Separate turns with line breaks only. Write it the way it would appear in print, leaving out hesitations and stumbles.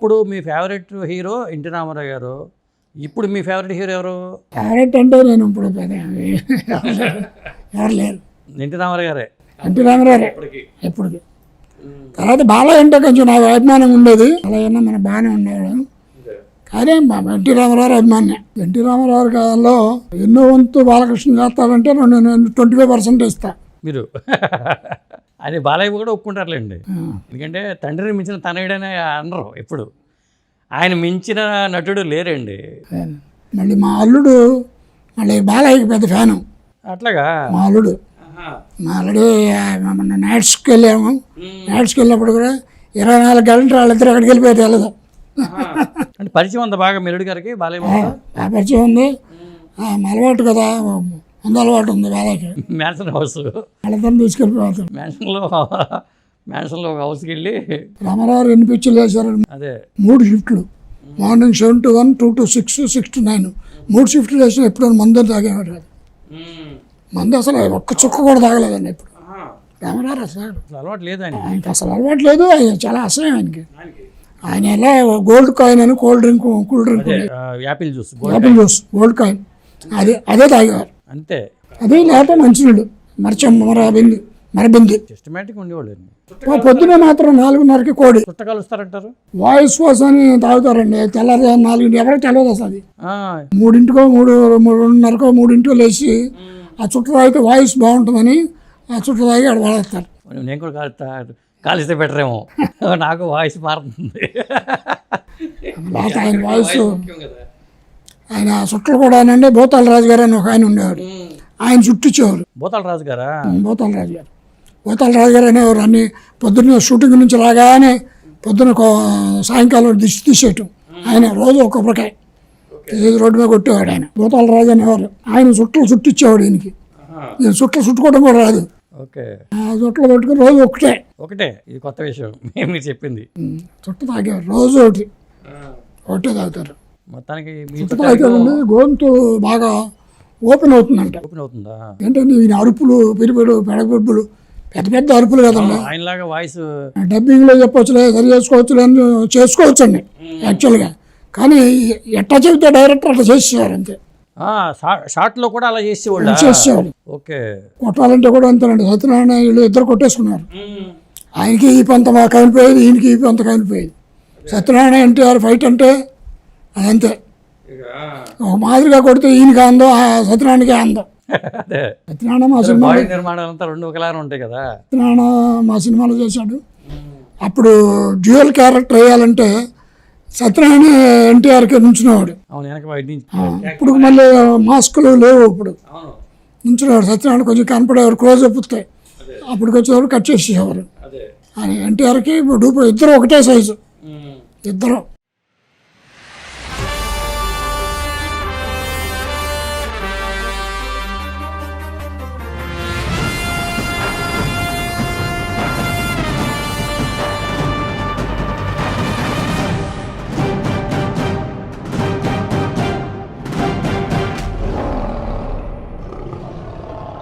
అప్పుడు మీ favourite hero NT Ramarao గారు, ఇప్పుడు మీ ఫేవరెట్ హీరో ఎవరు?
ఫేవరెట్ అంటే నేను ఇప్పుడు ఎవరు లేరు,
ఎన్టీ రామారావు గారే.
ఎన్టీ రామారావు ఎప్పటికి. తర్వాత బాలయ్య అంటే కొంచెం నాకు అభిమానం ఉండేది, బాలయ్య మన బాగానే ఉండేవాడు. కానీ ఎన్టీ రామారావు అభిమాన్య. ఎన్టీ రామారావు కాలంలో ఎన్నో వంతు బాలకృష్ణ చేస్తాడంటే నేను 25% ఇస్తా.
మీరు అది బాలయ్య కూడా ఒప్పుకుంటారులేండి, ఎందుకంటే తండ్రిని మించిన తనయుడని అనరు ఎప్పుడు. ఆయన మించిన నటుడు లేరండి.
మళ్ళీ మా అల్లుడు మళ్ళీ బాలయ్యకి పెద్ద ఫ్యాను.
అట్లాగా?
మా అల్లుడు మొన్న నైట్స్కి వెళ్ళాము. నైట్స్కి వెళ్ళినప్పుడు కూడా 24 గంటలు వాళ్ళిద్దరు అక్కడికి వెళ్ళిపోయారు, వెళ్ళదు.
అంటే పరిచయం ఉందా బాగా మెరుడు గారికి బాలయ్య?
బాగా పరిచయం ఉంది, అలవాటు కదా, ముందు అలవాటు ఉంది బాలయ్యకి.
మ్యాన్షన్ హౌస్
వాళ్ళిద్దరిని తీసుకెళ్ళిపోతారు.
మ్యాన్షన్లో ఒక హౌస్కి వెళ్ళి
రామారావు ఎన్ని పిక్చర్లు వేశారు?
అదే
3 షిఫ్ట్లు, మార్నింగ్ 7 to 1, 2 to 6, 6 to 9, 3 షిఫ్ట్లు వేసిన. ఎప్పుడు మందు తాగేవాడు, మందు అసలు ఒక్క చుక్క కూడా తాగలేదండి ఎప్పుడు. రామారావు అసలు
అలవాటు లేదు
ఆయనకి, అసలు అలవాటు లేదు. ఆయన చాలా అసహ్యం ఆయనకి. ఆయన ఎలా గోల్డ్ కాయిన్ అని cool drink
Apple juice
gold coin అదే తాగేవారు
అంతే.
అదే లేకపోతే మంచినీళ్ళు మరబింది
సిస్టమేటిక్ ఉండేవాళ్ళు.
పొద్దునే మాత్రం 4:30కి కోడి
కలుస్తారంటారు,
వాయిస్ వాష్ అని తాగుతారండి. తెల్లారి 4 ఎవరికి తెలియదు అసలు. అది 3:00కో 3:30కో 3:00 లేచి ఆ చుట్ట తాగితే వాయిస్ బాగుంటుందని ఆ చుట్ట తాగి అక్కడ వాడేస్తారు.
నేను కూడా కాలిస్తే బెటరేమో, నాకు వాయిస్ మారుతుంది.
ఆయన వాయిస్, ఆయన చుట్టలు కూడా అండి. భూతాల రాజు గారు అని ఒక ఆయన ఉండేవాడు, ఆయన చుట్టించేవారు.
భూతాల రాజు గారా?
భూతాల రాజు గారు అనేవారు. అన్ని పొద్దున్న షూటింగ్ నుంచి రాగానే పొద్దున సాయంకాలం దిష్టి తీసేయటం. ఆయన రోజు ఒక కొబ్బరికాయ రోడ్డు మీద కొట్టేవాడు ఆయన. భూతాల రాజు అనేవారు. ఆయన చుట్టలు చుట్టించేవాడు ఈయనకి. ఈయన చుట్టలు చుట్టుకోవడం కూడా రాదు. చుట్టలు పెట్టుకుని రోజు ఒకటే.
ఇది కొత్త విషయం మీరు చెప్పింది.
చుట్ట తాగేవారు రోజు ఒకటే తాగుతారు.
మొత్తానికి
చుట్ట తాగుతారండి. గొంతు బాగా ఓపెన్ అవుతుందంట.
ఓపెన్ అవుతుందా?
ఏంటంటే ఈయన అరుపులు, పిరిపెడు, పెడపెబ్బులు, పెద్ద అరుపులు కదండి.
ఆయనలాగా వాయిస్
డబ్బింగ్లో చెప్పొచ్చులే, సరి చేసుకోవచ్చండి యాక్చువల్గా. కానీ ఎట్లా చెబితే డైరెక్టర్ అట్లా చేసేవారు అంతే.
షార్ట్లో కూడా అలా చేసేవాళ్ళు. ఓకే.
కొట్టాలంటే కూడా అంతేనండి. సత్యనారాయణ వీళ్ళు ఇద్దరు కొట్టేసుకున్నారు. ఆయనకి ఈ పంత కనిపోయేది, ఈయనకి ఈ పంత కనిపోయేది. సత్యనారాయణ ఎన్టీఆర్ ఫైట్ అంటే అదంతే. ఒక మాదిరిగా కొడితే ఈయనకి అందం, సత్యనారాయణకి అందం. సత్యనారాయణ మా సినిమా
నిర్మాణాలంతా 2 ఒకలానే ఉంటాయి కదా.
సత్యనారాయణ మా సినిమాలో చేశాడు. అప్పుడు డ్యూయల్ క్యారెక్టర్ వేయాలంటే సత్యనారాయణ ఎన్టీఆర్కి నుంచునేవాడు. ఇప్పుడు మళ్ళీ మాస్కులు లేవు, ఇప్పుడు నుంచునేవాడు. సత్యనారాయణ కొంచెం కనపడేవారు, క్లోజ్అప్ వస్తాయి. అప్పటికి వచ్చేవారు కట్ చేసేవారు. అని ఎన్టీఆర్కి ఇప్పుడు ఇద్దరు ఒకటే సైజు, ఇద్దరు